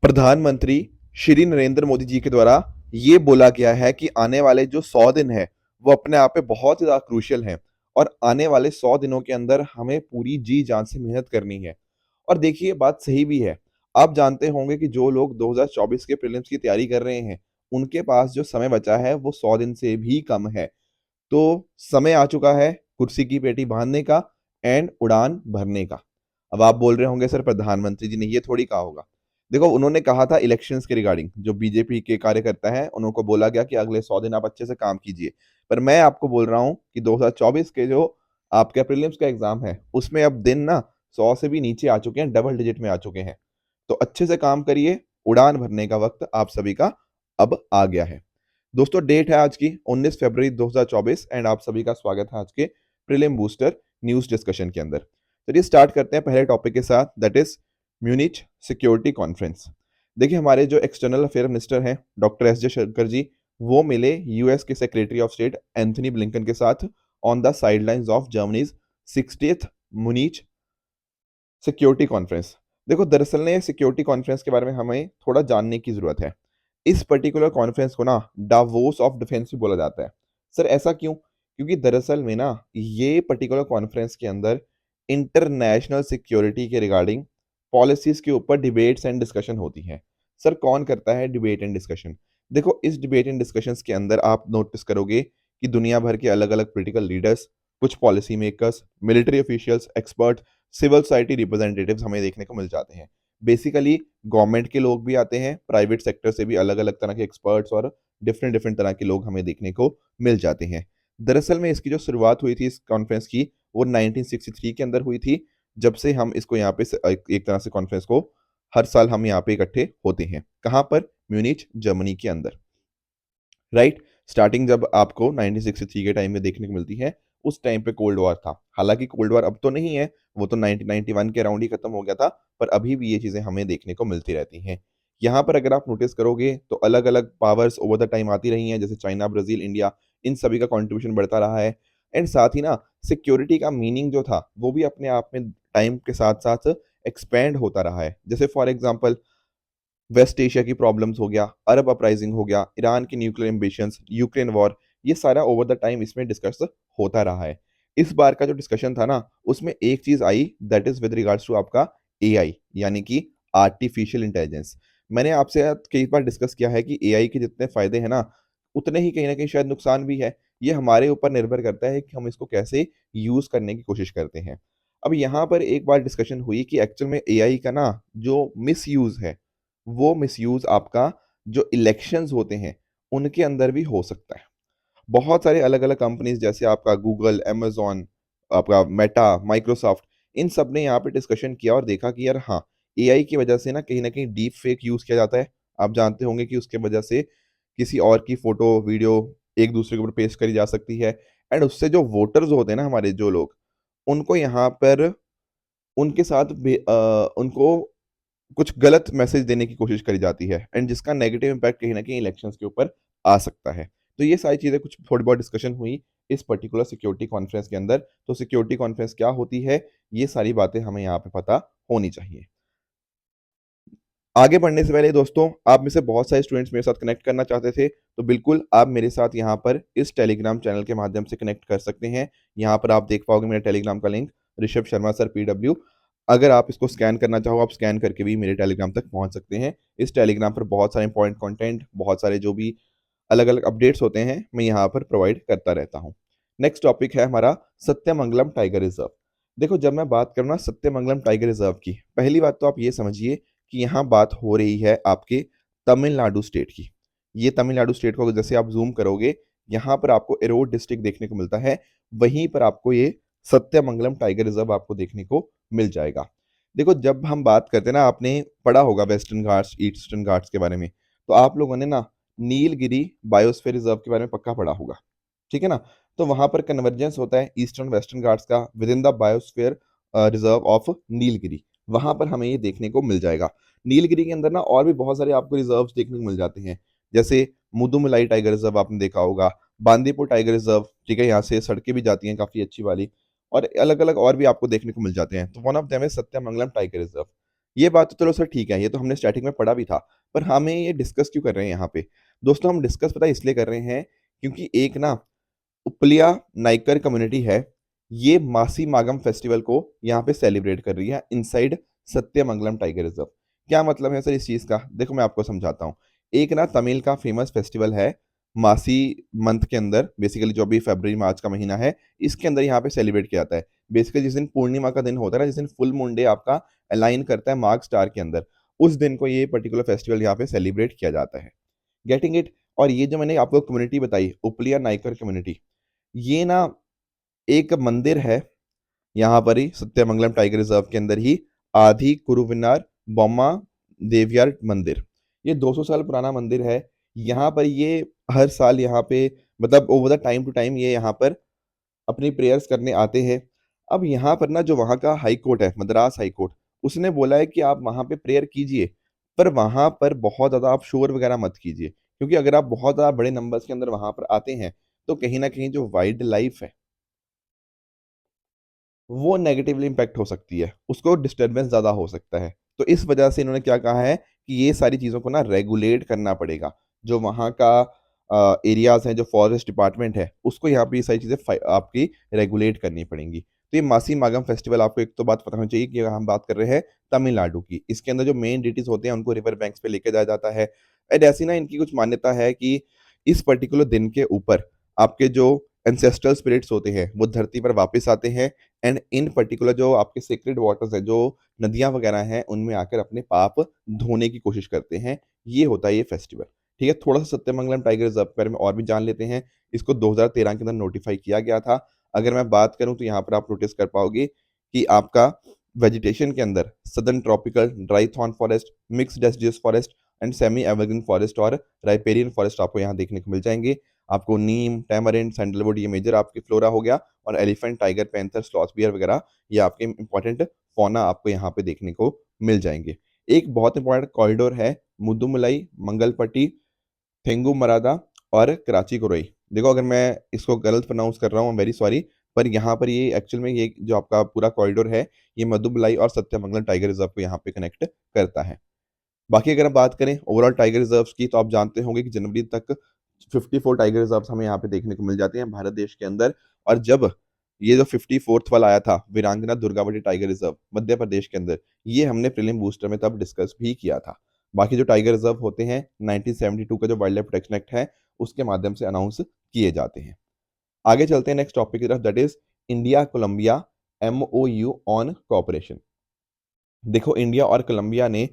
प्रधानमंत्री श्री नरेंद्र मोदी जी के द्वारा ये बोला गया है कि आने वाले जो 100 दिन है वो अपने आप में बहुत ज़्यादा क्रूशियल हैं और आने वाले 100 दिनों के अंदर हमें पूरी जी जान से मेहनत करनी है। और देखिए बात सही भी है। आप जानते होंगे कि जो लोग 2024 के प्रीलिम्स की तैयारी कर रहे हैं, उनके पास जो समय बचा है वो 100 दिन से भी कम है। तो समय आ चुका है कुर्सी की पेटी बांधने का एंड उड़ान भरने का। अब आप बोल रहे होंगे सर प्रधानमंत्री जी ने ये थोड़ी कहा होगा। देखो उन्होंने कहा था इलेक्शंस के रिगार्डिंग जो बीजेपी के कार्यकर्ता हैं उनको बोला गया कि अगले 100 दिन आप अच्छे से काम कीजिए। पर मैं आपको बोल रहा हूँ कि 2024 के जो आपके प्रीलिम्स का एग्जाम है उसमें अब दिन ना 100 से भी नीचे आ चुके हैं, डबल डिजिट में आ चुके हैं। तो अच्छे से काम करिए, उड़ान भरने का वक्त आप सभी का अब आ गया है। दोस्तों डेट है आज की 19 फरवरी 2024 एंड आप सभी का स्वागत है आज के प्रीलिम बूस्टर न्यूज डिस्कशन के अंदर। चलिए स्टार्ट करते हैं पहले टॉपिक के साथ, that is Munich security conference. देखिए हमारे जो एक्सटर्नल अफेयर मिनिस्टर हैं डॉक्टर एस जयशंकर जी, वो मिले यूएस के secretary of state Anthony Blinken के साथ on the sidelines of Germany's 60th Munich security conference. देखो दरअसल ने सिक्योरिटी कॉन्फ्रेंस के बारे में हमें थोड़ा जानने की जरूरत है। इस पर्टिकुलर कॉन्फ्रेंस को ना डावोस ऑफ डिफेंस भी बोला जाता है। सर ऐसा क्यों? क्योंकि दरअसल में ना ये पर्टिकुलर कॉन्फ्रेंस के अंदर इंटरनेशनल सिक्योरिटी के रिगार्डिंग पॉलिसीज के ऊपर डिबेट्स एंड डिस्कशन होती हैं। सर कौन करता है डिबेट एंड डिस्कशन? देखो इस डिबेट एंड डिस्कशंस के अंदर आप नोटिस करोगे कि दुनिया भर के अलग अलग पॉलिटिकल लीडर्स, कुछ policy makers, military officials, expert, civil society representatives हमें देखने को मिल जाते हैं। बेसिकली गवर्नमेंट के लोग भी आते हैं, प्राइवेट सेक्टर से भी अलग अलग तरह के एक्सपर्ट्स और डिफरेंट डिफरेंट तरह के लोग हमें देखने को मिल जाते हैं। दरअसल में इसकी जो शुरुआत हुई थी इस कॉन्फ्रेंस की वो 1963 के अंदर हुई थी, जब से हम इसको यहाँ पे एक तरह से कॉन्फ्रेंस को हर साल हम यहाँ पे इकट्ठे होते हैं। कहाँ पर? म्यूनिच जर्मनी के अंदर, राइट। स्टार्टिंग जब आपको 1963 के टाइम में देखने को मिलती है, उस टाइम पे कोल्ड वॉर था। हालांकि कोल्ड वॉर अब तो नहीं है, वो तो 1991 के अराउंड ही खत्म हो गया था, पर अभी भी ये चीजें हमें देखने को मिलती रहती हैं। यहाँ पर अगर आप नोटिस करोगे तो अलग अलग पावर्स ओवर द टाइम आती रही हैं, जैसे चाइना, ब्राजील, इंडिया, इन सभी का कंट्रीब्यूशन बढ़ता रहा है। एंड साथ ही ना सिक्योरिटी का मीनिंग जो था वो भी अपने आप में टाइम के साथ साथ एक्सपेंड होता रहा है। जैसे फॉर एग्जाम्पल वेस्ट एशिया की प्रॉब्लम्स हो गया, अरब अपराइजिंग हो गया, ईरान की न्यूक्लियर एम्बिशंस, यूक्रेन वॉर, ये सारा ओवर द टाइम इसमें डिस्कस होता रहा है। इस बार का जो डिस्कशन था ना उसमें एक चीज आई, that is with regards to आपका एआई, यानी कि आर्टिफिशियल इंटेलिजेंस। मैंने आपसे कई बार डिस्कस किया है कि एआई के जितने फायदे हैं ना उतने ही कहीं ना कहीं शायद नुकसान भी है। ये हमारे ऊपर निर्भर करता है कि हम इसको कैसे यूज करने की कोशिश करते हैं। अब यहाँ पर एक बार डिस्कशन हुई कि एक्चुअल में एआई का ना जो मिस यूज है, वो मिसयूज आपका जो इलेक्शंस होते हैं उनके अंदर भी हो सकता है। बहुत सारे अलग अलग कंपनीज जैसे आपका गूगल, amazon, आपका मेटा, माइक्रोसॉफ्ट, इन सब ने यहाँ पे डिस्कशन किया और देखा कि यार हाँ, एआई की वजह से ना कहीं डीप फेक यूज किया जाता है। आप जानते होंगे कि उसके वजह से किसी और की फोटो वीडियो एक दूसरे के ऊपर पेश करी जा सकती है। एंड उससे जो वोटर्स होते हैं ना हमारे जो लोग, उनको यहाँ पर उनके साथ उनको कुछ गलत मैसेज देने की कोशिश करी जाती है एंड जिसका नेगेटिव इम्पैक्ट कहीं ना कहीं इलेक्शंस के ऊपर आ सकता है। तो ये सारी चीज़ें कुछ थोड़ी बहुत डिस्कशन हुई इस पर्टिकुलर सिक्योरिटी कॉन्फ्रेंस के अंदर। तो सिक्योरिटी कॉन्फ्रेंस क्या होती है, ये सारी बातें हमें यहाँ पे पता होनी चाहिए। आगे बढ़ने से पहले दोस्तों, आप में से बहुत सारे स्टूडेंट्स मेरे साथ कनेक्ट करना चाहते थे, तो बिल्कुल आप मेरे साथ यहाँ पर इस टेलीग्राम चैनल के माध्यम से कनेक्ट कर सकते हैं। यहाँ पर आप देख पाओगे मेरे टेलीग्राम का link, Rishabh Sharma sir PW। अगर आप इसको स्कैन करना चाहो, आप स्कैन करके भी मेरे टेलीग्राम तक पहुंच सकते हैं। इस टेलीग्राम पर बहुत सारे इंपॉर्टेंट कंटेंट, बहुत सारे जो भी अलग अलग अपडेट्स होते हैं, मैं यहाँ पर प्रोवाइड करता रहता हूँ। नेक्स्ट टॉपिक है हमारा सत्यमंगलम टाइगर रिजर्व। देखो जब मैं बात करूँ ना सत्यमंगलम टाइगर रिजर्व की, पहली बात तो आप ये समझिए कि यहाँ बात हो रही है आपके तमिलनाडु स्टेट की। ये तमिलनाडु स्टेट को जैसे आप जूम करोगे, यहाँ पर आपको एरोड डिस्ट्रिक्ट देखने को मिलता है, वहीं पर आपको ये सत्यमंगलम टाइगर रिजर्व आपको देखने को मिल जाएगा। देखो जब हम बात करते हैं ना, आपने पढ़ा होगा वेस्टर्न घाट्स, ईस्टर्न घाट्स के बारे में, तो आप लोगों ने ना नीलगिरी बायोस्फीयर रिजर्व के बारे में पक्का पढ़ा होगा, ठीक है ना। तो वहां पर कन्वर्जेंस होता है ईस्टर्न वेस्टर्न घाट्स का with in the biosphere reserve of Nilgiri. वहां पर हमें ये देखने को मिल जाएगा। नीलगिरी के अंदर ना और भी बहुत सारे आपको रिजर्व्स देखने को मिल जाते हैं, जैसे मुदुमलाई टाइगर रिजर्व आपने देखा होगा, बांदीपुर टाइगर रिजर्व, ठीक है, यहाँ से सड़कें भी जाती हैं काफी अच्छी वाली, और अलग अलग और भी आपको देखने को मिल जाते हैं। तो वन ऑफ देम है सत्यमंगलम टाइगर रिजर्व। ये बात तो चलो सर ठीक है, ये तो हमने स्टार्टिंग में पढ़ा भी था, पर हमें ये डिस्कस क्यों कर रहे हैं यहाँ पे? दोस्तों हम डिस्कस पता है इसलिए कर रहे हैं, क्योंकि एक ना उपलिया नाइकर कम्युनिटी है, ये मासी मागम फेस्टिवल को यहाँ पे सेलिब्रेट कर रही है इनसाइड सत्यमंगलम टाइगर रिजर्व। क्या मतलब है सर इस चीज़ का? देखो मैं आपको समझाता हूँ। एक ना तमिल का फेमस फेस्टिवल है, मासी मंथ के अंदर, बेसिकली जो भी फरवरी मार्च का महीना है, इसके अंदर यहाँ पे सेलिब्रेट किया जाता है। बेसिकली जिस दिन पूर्णिमा का दिन होता है ना, जिस दिन फुल मून डे आपका अलाइन करता है मार्क स्टार के अंदर, उस दिन को ये पर्टिकुलर फेस्टिवल यहाँ पे सेलिब्रेट किया जाता है। Getting it? और ये जो मैंने आपको कम्युनिटी बताई, उपलिया नाइकर कम्युनिटी, ये ना एक मंदिर है यहाँ पर ही सत्यमंगलम टाइगर रिजर्व के अंदर ही, आदि कुरुविनार बोम्मा देवियार मंदिर। ये 200 साल पुराना मंदिर है। यहाँ पर ये हर साल यहाँ पे, मतलब over the time to time ये यहाँ पर अपनी प्रेयर्स करने आते हैं। अब यहाँ पर ना जो वहाँ का हाई कोर्ट है, मद्रास हाई कोर्ट, उसने बोला है कि आप वहाँ पे प्रेयर कीजिए, पर वहाँ पर बहुत ज़्यादा आप शोर वगैरह मत कीजिए, क्योंकि अगर आप बहुत ज़्यादा बड़े नंबर्स के अंदर वहाँ पर आते हैं, तो कहीं न कहीं जो वाइल्ड लाइफ है, वो नेगेटिवली इम्पैक्ट हो सकती है, उसको डिस्टरबेंस ज़्यादा हो सकता है। तो इस वजह से इन्होंने क्या कहा है कि ये सारी चीज़ों को ना रेगुलेट करना पड़ेगा। जो वहाँ का एरियाज़ हैं, जो फॉरेस्ट डिपार्टमेंट है, उसको यहाँ पे ये सारी चीज़ें आपकी रेगुलेट करनी पड़ेंगी। तो ये मासी मागम फेस्टिवल, आपको एक तो बात पता होनी चाहिए कि हम बात कर रहे हैं तमिलनाडु की। इसके अंदर जो मेन डिटीज़ होते हैं, उनको रिवर बैंक्स पे लेके जाया जाता है। एंड ऐसी ना इनकी कुछ मान्यता है कि इस पर्टिकुलर दिन के ऊपर आपके जो एंसेस्ट्रल स्पिरिट्स होते हैं, वो धरती पर वापस आते हैं, एंड इन पर्टिकुलर जो आपके सेक्रेड वाटर्स हैं, जो नदियाँ वगैरह हैं, उनमें आकर अपने पाप धोने की कोशिश करते हैं। ये होता है ये फेस्टिवल। ठीक है? थोड़ा-सा सत्यमंगलम टाइगर रिज़र्व के बारे में और भी जान लेते हैं। इसको 2013 के अंदर नोटिफ़ाई किया गया था। अगर मैं बात करूँ तो यहाँ पर आप नोटिस कर पाओगे कि आपका वेजिटेशन के अंदर southern tropical dry thorn forest, mixed deciduous forest and semi evergreen forest और राइपेरियन फॉरेस्ट आपको यहाँ देखने को मिल जाएँगे। आपको नीम, टैमरिंड, सैंडलवुड, ये मेजर आपकी फ्लोरा हो गया, और elephant, tiger, panther, sloth bear वगैरह ये आपके इंपॉर्टेंट फ़ौना आपको यहाँ पे देखने को मिल जाएँगे। एक बहुत इंपॉर्टेंट कॉरिडोर है मुदुमलाई, मंगलपट्टी, थेंगुमरादा और कराची कोरई। देखो अगर मैं इसको गलत प्रोनाउंस कर रहा हूँ, आई एम वेरी सॉरी, पर यहाँ पर ये एक्चुअल में ये जो आपका पूरा कॉरिडोर है, ये मधुमलाई और सत्यमंगलम टाइगर रिज़र्व को यहाँ पे कनेक्ट करता है। बाकी अगर हम बात करें ओवरऑल टाइगर रिजर्व्स की, तो आप जानते होंगे कि जनवरी तक 54 टाइगर रिजर्व्स हमें यहाँ पे देखने को मिल जाते हैं भारत देश के अंदर। और जब ये जो 54th वाला आया था, वीरांगना दुर्गावती टाइगर रिजर्व मध्य प्रदेश के अंदर, ये हमने प्रीलिम बूस्टर में तब डिस्कस भी किया था। बाकी जो टाइगर रिजर्व होते हैं, 1972 का जो वाइल्ड लाइफ प्रोटेक्शन एक्ट है, उसके माध्यम से अनाउंस किए जाते हैं। आगे चलते हैं नेक्स्ट टॉपिक की तरफ, that is India Colombia MoU on cooperation. देखो इंडिया और कोलंबिया ने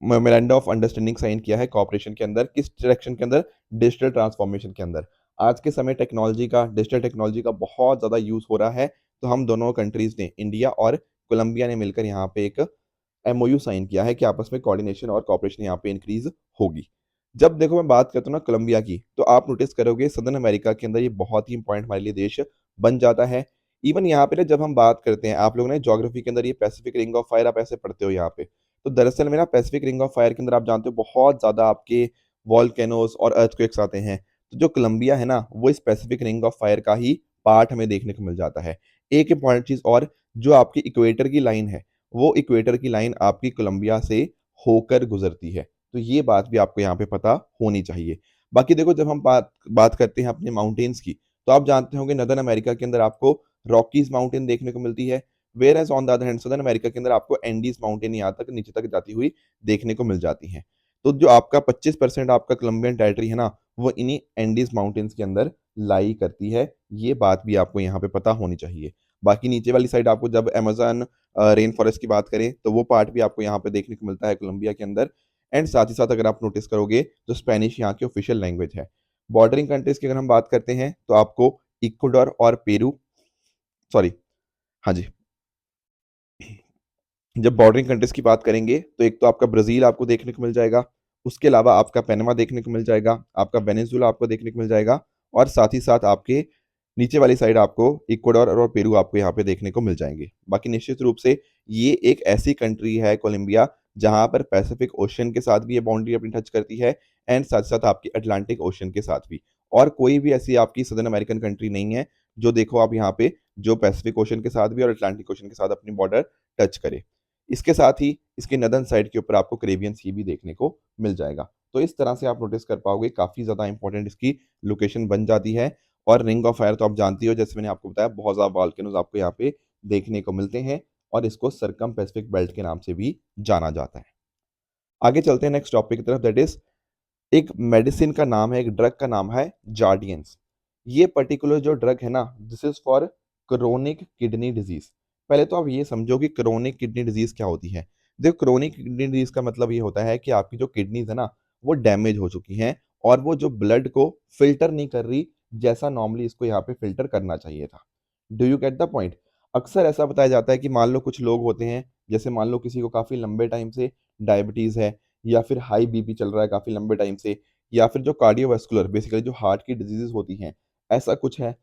मेमोरेंडम ऑफ अंडरस्टैंडिंग साइन किया है कॉपरेशन के अंदर, किस डायरेक्शन के अंदर? डिजिटल ट्रांसफॉर्मेशन के अंदर। आज के समय टेक्नोलॉजी का, डिजिटल टेक्नोलॉजी का बहुत ज़्यादा यूज़ हो रहा है, तो हम दोनों कंट्रीज़ ने, इंडिया और कोलंबिया ने मिलकर यहाँ पे एक एमओयू साइन किया है कि आपस में कोऑर्डिनेशन और कोऑपरेशन यहाँ पे इंक्रीज़ होगी। जब देखो मैं बात करता हूँ ना कोलंबिया की, तो आप नोटिस करोगे सदर्न अमेरिका के अंदर ये बहुत ही इंपॉर्टेंट हमारे लिए देश बन जाता है। इवन यहाँ पे ना जब हम बात करते हैं, आप लोग ने ज्योग्राफी के अंदर ये पैसिफिक रिंग ऑफ फायर आप ऐसे पढ़ते हो यहाँ पे, तो दरअसल में ना पैसिफिक रिंग ऑफ फायर के अंदर आप जानते हो बहुत ज़्यादा आपके वॉल्केनोज़ और अर्थक्वेक्स आते हैं। तो जो कोलंबिया है ना, वो इस पैसिफिक रिंग ऑफ फायर का ही पार्ट हमें देखने को मिल जाता है। एक इम्पॉर्टेंट चीज़ और, जो आपकी इक्वेटर की लाइन है, वो इक्वेटर की लाइन आपकी कोलंबिया से होकर गुजरती है। तो ये बात भी आपको यहाँ पे पता होनी चाहिए। बाकी देखो जब हम बात बात करते हैं अपने माउंटेन्स की, तो आप जानते होंगे नदर्न अमेरिका के अंदर आपको रॉकीज माउंटेन देखने को मिलती है, whereas on the other hand southern America के अंदर आपको एंडीज माउंटेन यहाँ तक नीचे तक जाती हुई देखने को मिल जाती हैं। तो जो आपका 25% आपका कोलंबियन टेरिटरी है ना, वो इन्हीं एंडीज माउंटेन्स के अंदर लाई करती है। ये बात भी आपको यहाँ पे पता होनी चाहिए। बाकी नीचे वाली साइड आपको जब अमेज़न रेन फॉरेस्ट की बात करें, तो वो पार्ट भी आपको यहाँ पे देखने को मिलता है कोलंबिया के अंदर। एंड साथ ही साथ अगर आप नोटिस करोगे, तो स्पेनिश यहाँ की ऑफिशियल लैंग्वेज है। बॉर्डरिंग कंट्रीज़ की अगर हम बात करते हैं, तो आपको इक्वाडोर और पेरू, सॉरी, हाँ जी, जब बॉर्डरिंग कंट्रीज़ की बात करेंगे, तो एक तो आपका ब्राज़ील आपको देखने को मिल जाएगा, उसके अलावा आपका पनामा देखने को मिल जाएगा, आपका वेनेज़ुएला आपको देखने को मिल जाएगा, और साथ ही साथ आपके नीचे वाली साइड आपको इक्वाडोर और पेरू आपको यहाँ पे देखने को मिल जाएँगे। बाकी निश्चित रूप से ये एक ऐसी कंट्री है कोलंबिया, जहाँ पर पैसिफिक ओशन के साथ भी ये बाउंड्री अपनी टच करती है, एंड साथ-साथ आपकी अटलांटिक ओशन के साथ भी। और कोई भी ऐसी आपकी सदर्न अमेरिकन कंट्री नहीं है, जो देखो आप यहाँ पे जो पैसिफिक ओशन के साथ भी और अटलांटिक ओशन के साथ अपनी बॉर्डर टच करे। इसके साथ ही इसके नदर्न साइड के ऊपर आपको कैरेबियन सी भी देखने को मिल जाएगा। तो इस तरह से आप नोटिस कर पाओगे काफ़ी ज़्यादा इंपॉर्टेंट इसकी लोकेशन बन जाती है। और रिंग ऑफ फायर तो आप जानती हो, जैसे मैंने आपको बताया बहुत ज़्यादा वोल्केनोज़ आपको यहाँ पे देखने को मिलते हैं और इसको सर्कम पैसिफिक बेल्ट के नाम से भी जाना जाता है। आगे चलते हैं नेक्स्ट टॉपिक की तरफ, दैट इज़ एक मेडिसिन का नाम है, एक ड्रग का नाम है जार्डियंस। ये पर्टिकुलर जो ड्रग है ना, this is for chronic kidney disease. पहले तो आप ये समझो कि क्रोनिक किडनी डिजीज़ क्या होती है। देखो, क्रोनिक किडनी डिजीज़ का मतलब ये होता है कि आपकी जो किडनीज़ है ना, वो डैमेज हो चुकी हैं और वो जो ब्लड को फ़िल्टर नहीं कर रही, जैसा नॉर्मली इसको यहाँ पे फ़िल्टर करना चाहिए था। Do you get the point? अक्सर ऐसा बताया जाता है कि मान लो कुछ लोग होते हैं, जैसे मान लो किसी को काफ़ी लंबे टाइम से डायबिटीज़ है या फिर हाई बीपी चल रहा है काफ़ी लंबे टाइम से, या फिर जो कार्डियोवास्कुलर बेसिकली जो हार्ट की डिजीज़ेज़ होती हैं, ऐसा कुछ है।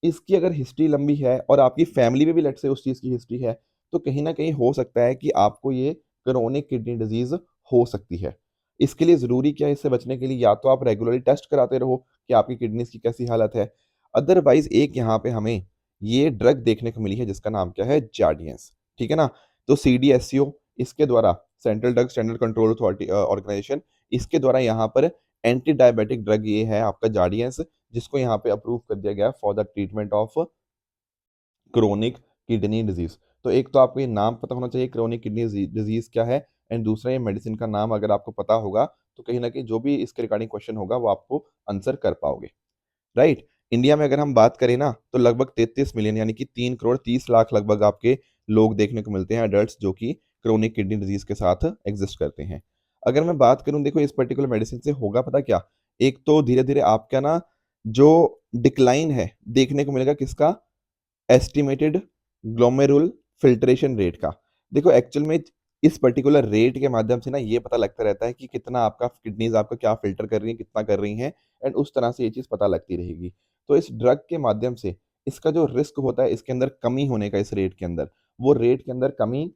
इसकी अगर हिस्ट्री लंबी है और आपकी फैमिली में भी लेट्स से उस चीज़ की हिस्ट्री है, तो कहीं न कहीं हो सकता है कि आपको ये क्रोनिक किडनी डिज़ीज़ हो सकती है। इसके लिए ज़रूरी क्या है, इससे बचने के लिए या तो आप रेगुलरली टेस्ट कराते रहो कि आपकी किडनीज़ की कैसी हालत है। अदरवाइज़ एक यहाँ पे हमें ये ड्रग देखने को मिली है जिसका नाम क्या है, जार्डियंस, ठीक है ना? तो सीडीएससीओ इसके द्वारा, central drug standard control authority organisation, इसके द्वारा यहाँ पर एंटी डायबिटिक ड्रग ये है आपका जार्डियंस, जिसको यहाँ पे अप्रूव कर दिया गया for the treatment of chronic kidney disease. तो एक तो आपको ये नाम पता होना चाहिए क्रोनिक किडनी डिजीज़ क्या है, एंड दूसरा ये मेडिसिन का नाम अगर आपको पता होगा, तो कहीं न कहीं जो भी इसके रिगार्डिंग क्वेश्चन होगा वो आपको आंसर कर पाओगे। राइट? इंडिया में अगर हम बात करें ना, तो लगभग 33 मिलियन यानी कि 3 करोड़ 30 लाख लगभग आपके लोग देखने को मिलते हैं एडल्ट्स, जो कि क्रोनिक किडनी डिजीज़ के साथ एग्ज़िस्ट करते हैं। अगर मैं बात करूँ, देखो इस पर्टिकुलर मेडिसिन से होगा पता क्या? एक तो धीरे-धीरे आपका ना जो डिक्लाइन है देखने को मिलेगा किसका? एस्टिमेटेड ग्लोमेरुल फिल्ट्रेशन रेट का। देखो एक्चुअल में इस पर्टिकुलर रेट के माध्यम से ना ये पता लगता रहता है कि कितना आपका किडनीज़ आपका क्या फ़िल्टर कर रही हैं, कितना कर रही हैं, एंड उस तरह से ये चीज़ पता लगती रहेगी। तो इस ड्रग के माध्यम से इसका जो रिस्क होता है इसके अंदर कमी होने का, इस रेट के अंदर, वो रेट के अंदर कमी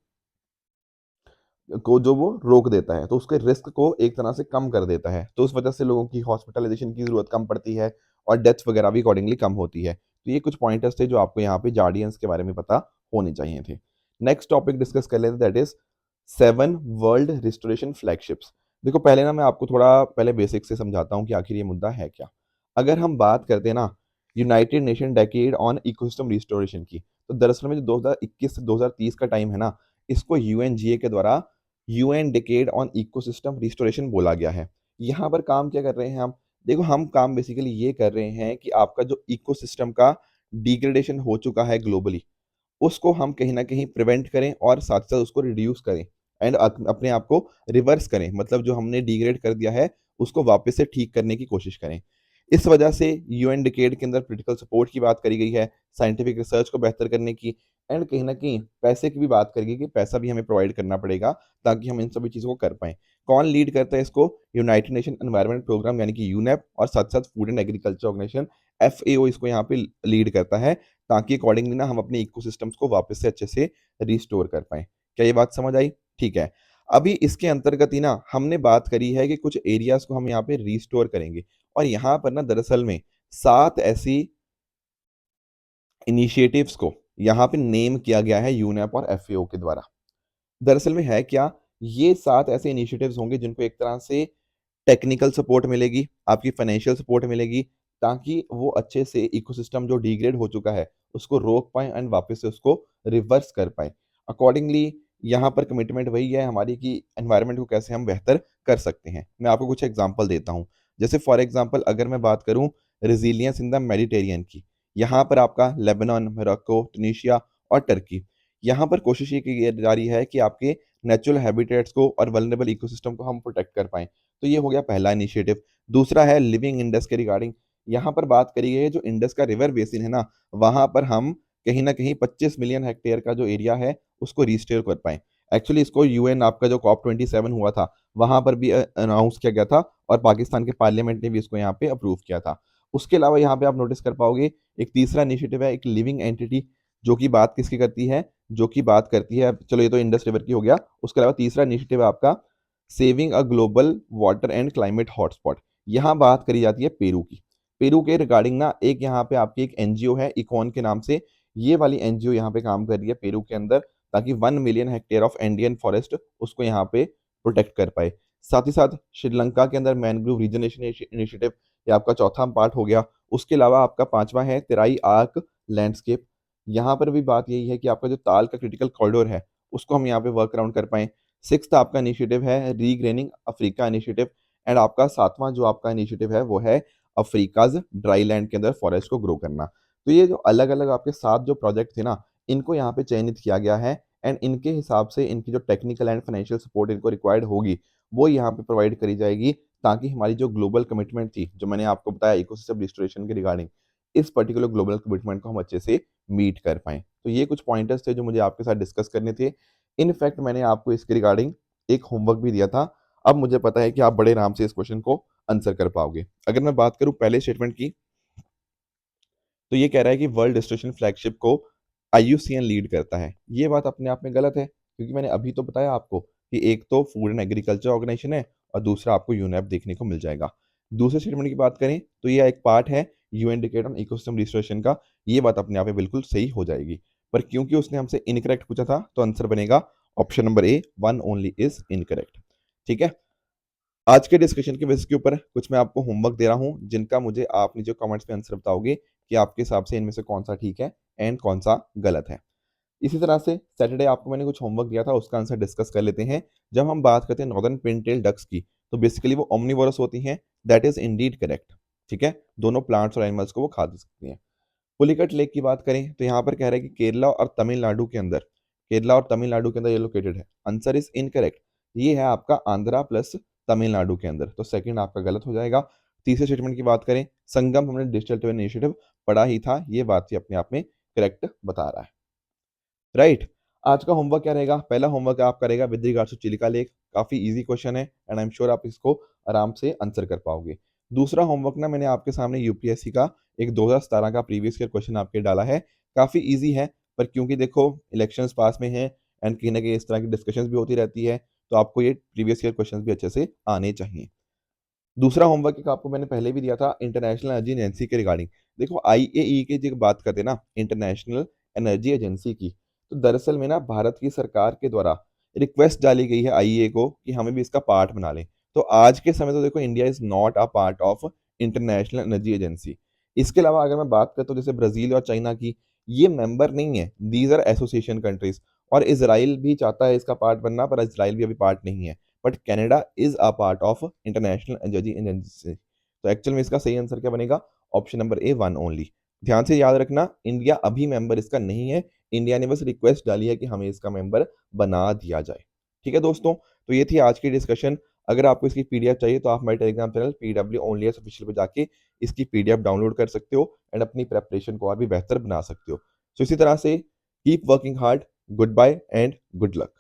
को जो वो रोक देता है, तो उसके रिस्क को एक तरह से कम कर देता है। तो उस वजह से लोगों की हॉस्पिटलाइज़ेशन की ज़रूरत कम पड़ती है और डेथ्स वगैरह भी अकॉर्डिंगली कम होती है। तो ये कुछ पॉइंटर्स थे जो आपको यहाँ पे जार्डियंस के बारे में पता होने चाहिए थे। नेक्स्ट टॉपिक डिस्कस कर लेते हैं, that is 7 world restoration flagships. देखो पहले ना मैं आपको थोड़ा पहले बेसिक से समझाता हूँ कि आखिर ये मुद्दा है क्या? अगर हम बात करते हैं ना United nation decade on ecosystem restoration की, तो दरअसल में जो 2021 से 2030 का टाइम है ना, इसको यूएनजीए के द्वारा UN decade on ecosystem restoration बोला गया है। यहाँ पर काम क्या कर रहे हैं हम? देखो हम काम बेसिकली ये कर रहे हैं कि आपका जो इकोसिस्टम का डिग्रेडेशन हो चुका है ग्लोबली, उसको हम कहीं न कहीं प्रिवेंट करें और साथ-साथ उसको रिड्यूस करें एंड अपने आप को रिवर्स करें। मतलब जो हमने डिग्रेड कर दिया है, उसको वापस से ठीक करने की कोशिश करें। इस वजह से यूएन डिकेड के अंदर क्रिटिकल सपोर्ट की बात करी गई है, साइंटिफिक रिसर्च को बेहतर करने की, एंड कहीं न कहीं पैसे की भी बात करी गई कि पैसा भी हमें प्रोवाइड करना पड़ेगा, ताकि हम इन सभी चीज़ों को कर पाएँ। कौन लीड करता है इसको? यूनाइटेड नेशन एनवायरनमेंट प्रोग्राम यानी कि यूनेप, और साथ-साथ food and agriculture organisation FAO इसको यहाँ पे लीड करता है, ताकि अकॉर्डिंगली ना हम अपने इकोसिस्टम्स को वापस से अच्छे से रिस्टोर कर पाएँ। क्या ये बात समझ आई? ठीक है। अभी इसके अंतर्गत ही ना हमने बात करी है कि कुछ एरियाज़ को हम यहाँ पे रिस्टोर करेंगे, और यहाँ पर ना दरअसल में 7 ऐसी इनिशिएटिव्स को यहाँ पे नेम किया गया है यूनेप और एफएओ के द्वारा। दरअसल में है क्या? ये 7 ऐसे इनिशिएटिव्स होंगे जिनको एक तरह से टेक्निकल सपोर्ट मिलेगी, आपकी फाइनेंशियल सपोर्ट मिलेगी, ताकि वो अच्छे से इकोसिस्टम जो डिग्रेड हो चुका है, उसको रोक पाएँ एंड वापस से उसको रिवर्स कर पाएँ। अकॉर्डिंगली यहाँ पर कमिटमेंट वही है हमारी कि एनवायरनमेंट को कैसे हम बेहतर कर सकते हैं। मैं आपको कुछ एग्ज़ाम्पल देता हूँ। जैसे फॉर एग्ज़ाम्पल अगर मैं बात करूँ रेज़िलियंस इन द मेडिटेरियन की, यहाँ पर आपका लेबनान, मोरक्को, ट्यूनीशिया और टर्की। यहाँ पर कोशिश ये की जा रही है कि आपके नेचुरल हैबिटेट्स को और वल्नरेबल इकोसिस्टम को हम प्रोटेक्ट कर पाएँ। तो ये हो गया पहला इनिशिएटिव। दूसरा है लिविंग इंडस के रिगार्डिंग। यहाँ पर बात करी गई है जो इंडस का रिवर बेसिन है ना, वहाँ पर हम कहीं न कहीं 25 मिलियन हेक्टेयर का जो एरिया है, उसको रिस्टोर कर पाएँ। एक्चुअली इसको यूएन आपका जो कॉप 27 हुआ था, वहाँ पर भी अनाउंस किया गया था और पाकिस्तान के पार्लियामेंट ने भी इसको यहाँ पे अप्रूव किया था। उसके अलावा यहाँ पे आप नोटिस कर पाओगे एक तीसरा इनिशिएटिव है, एक लिविंग एंटिटी, जो कि बात किसकी करती है? जो कि बात करती है, चलो ये तो इंडस रिवर की हो गया। उसके अलावा तीसरा इनिशिएटिव है आपका saving a global water and climate hotspot. यहाँ बात करी जाती है पेरू की। पेरू के रिगार्डिंग ना एक यहाँ पे आपकी एक एनजीओ है इकॉन के नाम से। ये वाली एनजीओ यहाँ पे काम कर रही है पेरू के अंदर, ताकि 1 million hectare of Indian forest उसको यहाँ पे प्रोटेक्ट कर पाए। साथ ही साथ श्रीलंका के अंदर मैनग्रोव रीजनरेशन इनिशिएटिव, ये आपका चौथा पार्ट हो गया। उसके अलावा आपका पांचवा है तेराई आर्क लैंडस्केप। यहाँ पर भी बात यही है कि आपका जो ताल का क्रिटिकल कॉरिडोर है उसको हम यहाँ पे वर्क अराउंड कर पाएँ। सिक्स्थ आपका इनिशिएटिव है रीग्रेनिंग अफ्रीका इनिशिएटिव, एंड आपका सातवां जो आपका इनिशिएटिव है वो है अफ्रीकाज ड्राई लैंड के अंदर फॉरेस्ट को ग्रो करना। तो ये जो अलग अलग आपके 7 जो प्रोजेक्ट थे ना, इनको यहाँ पे चयनित किया गया है, एंड इनके हिसाब से इनकी जो टेक्निकल एंड फाइनेंशियल सपोर्ट इनको रिक्वायर्ड होगी वो यहाँ पे प्रोवाइड करी जाएगी, ताकि हमारी जो ग्लोबल कमिटमेंट थी, जो मैंने आपको बताया इकोसिस्टम रिस्टोरेशन के रिगार्डिंग, इस पर्टिकुलर ग्लोबल कमिटमेंट को हम अच्छे से मीट कर पाएँ। तो ये कुछ पॉइंटर्स थे जो मुझे आपके साथ डिस्कस करने थे। इनफैक्ट मैंने आपको इसके रिगार्डिंग एक होमवर्क भी दिया था। अब मुझे पता है कि आप बड़े आराम से इस क्वेश्चन को आंसर कर पाओगे। अगर मैं बात करूँ पहले स्टेटमेंट की, तो ये कह रहा है कि वर्ल्ड डिस्ट्रीब्यूशन फ्लैगशिप को आईयूसीएन लीड करता है। ये बात अपने आप में गलत है, क्योंकि मैंने अभी तो बताया आपको कि एक तो फूड एंड एग्रीकल्चर ऑर्गेनाइजेशन है और दूसरा आपको यूनेप देखने को मिल जाएगा। दूसरे स्टेटमेंट की बात करें तो ये एक पार्ट है UN decade on ecosystem restoration का। ये बात अपने आप में बिल्कुल सही हो जाएगी, पर क्योंकि उसने हमसे इनकरेक्ट पूछा था तो आंसर बनेगा option number A, one only is incorrect. ठीक है। आज के डिस्कशन के बेसिस के ऊपर कुछ मैं आपको होमवर्क दे रहा हूं, जिनका मुझे आप नीचे कमेंट्स में आंसर बताओगे कि आपके हिसाब से इनमें से कौन सा ठीक है एंड कौन सा गलत है। इसी तरह से सैटरडे आपको मैंने कुछ होमवर्क दिया था, उसका आंसर डिस्कस कर लेते हैं। जब हम बात करते हैं नॉर्दर्न पिनटेल डक्स की, तो बेसिकली वो ओमनिवोरस होती हैं। That is Indeed correct. ठीक है, दोनों प्लांट्स और एनिमल्स को वो खा सकती हैं। पुलिकट लेक की बात करें तो यहाँ पर कह रहा है कि केरला और तमिलनाडु के अंदर ये लोकेटेड है। Answer is incorrect. ये है आपका आंध्रा प्लस तमिलनाडु के अंदर, तो सेकंड आपका गलत हो जाएगा। तीसरे स्टेटमेंट की बात करें, संगम हमने डिजिटल ट्विन इनिशिएटिव पढ़ा ही था, ये बात ही अपने आप में करेक्ट बता रहा है। राइट। आज का होमवर्क क्या रहेगा? पहला होमवर्क आप करेगा with regards to Chilika lake. काफी इजी क्वेश्चन है एंड आई एम श्योर आप इसको आराम से आंसर कर पाओगे। दूसरा होमवर्क ना मैंने आपके सामने यूपीएससी का एक 2017 का प्रीवियस ईयर क्वेश्चन आपके डाला है। काफी इजी है, पर क्योंकि देखो इलेक्शंस पास में है एंड कहीं ना कहीं इस तरह की डिस्कशंस भी होती रहती है, तो आपको ये प्रीवियस ईयर क्वेश्चंस भी अच्छे से आने चाहिए। दूसरा होमवर्क एक आपको मैंने पहले भी दिया था इंटरनेशनल एनर्जी एजेंसी के रिगार्डिंग। देखो आईएई की जो बात करते हैं ना, इंटरनेशनल एनर्जी एजेंसी की, तो दरअसल में ना भारत की सरकार के द्वारा रिक्वेस्ट डाली गई है आईएए को कि हमें भी इसका पार्ट बना लें। तो आज के समय तो देखो India is not a part of international energy agency. इसके अलावा अगर मैं बात करता हूँ जैसे ब्राजील और चाइना की, ये मेंबर नहीं है, दीज आर एसोसिएशन कंट्रीज। और इसराइल भी चाहता है इसका पार्ट बनना, पर इसराइल भी अभी पार्ट नहीं है। But Canada is a part of international energy agency. तो एक्चुअल में इसका सही आंसर क्या बनेगा? Option number A, one only. ध्यान से याद रखना, इंडिया अभी मेंबर इसका नहीं है। इंडिया ने बस रिक्वेस्ट डाली है कि हमें इसका मेंबर बना दिया जाए। ठीक है दोस्तों, तो ये थी आज की डिस्कशन। अगर आपको इसकी पीडीएफ चाहिए तो आप हमारे Telegram channel PW only official पे जाके इसकी पीडीएफ डाउनलोड कर सकते हो एंड अपनी प्रेपरेशन को और भी बेहतर बना सकते हो। तो इसी तरह से keep working hard. Goodbye and good luck.